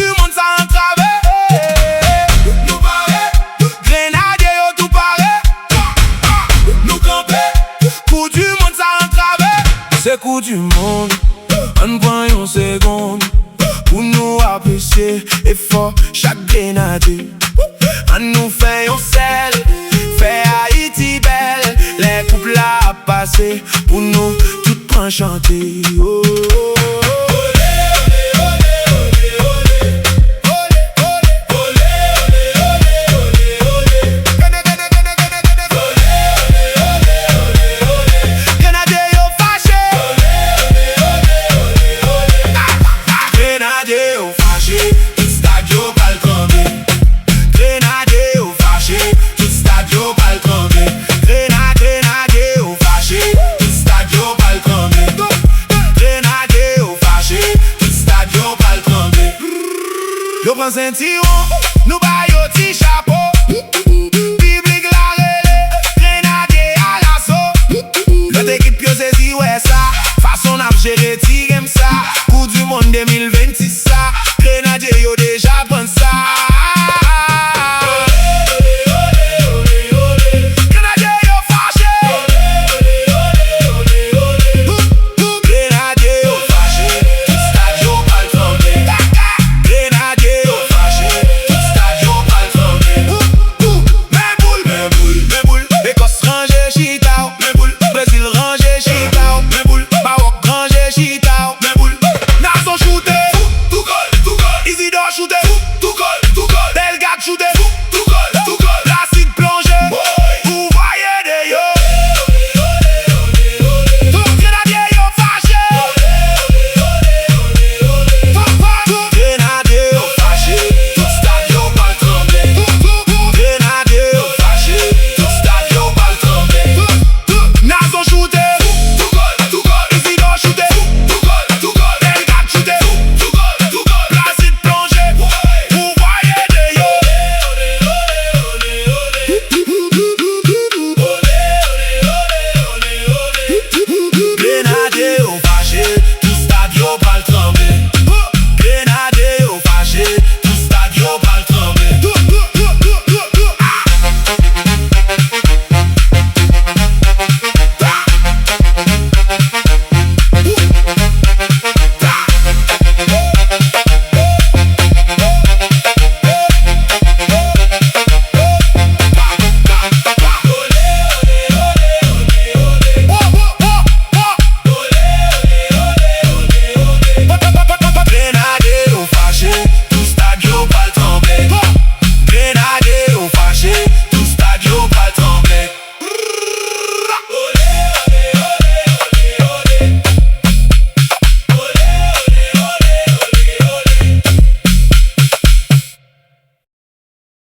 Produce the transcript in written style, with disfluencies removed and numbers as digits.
du monde ça entravé. Nous paré, grenadier yo tout paré. Nous campé, coup du monde ça entravé. C'est coup du monde, on prend une seconde pour nous apprécier effort chaque grenadier. On nous fait un sel, fait Haïti belle. Les couples à passer pour nous tout enchanter. Oh, oh, oh. Yo prend ceinturon, nous baillons ti chapeau. Public la relais, grenadier à l'assaut. L'autre équipe yo saisi ouais ça, façon n'a géré ti game ça. Coup du monde 2026 ça, grenadier yo déjà prend ça. Shoot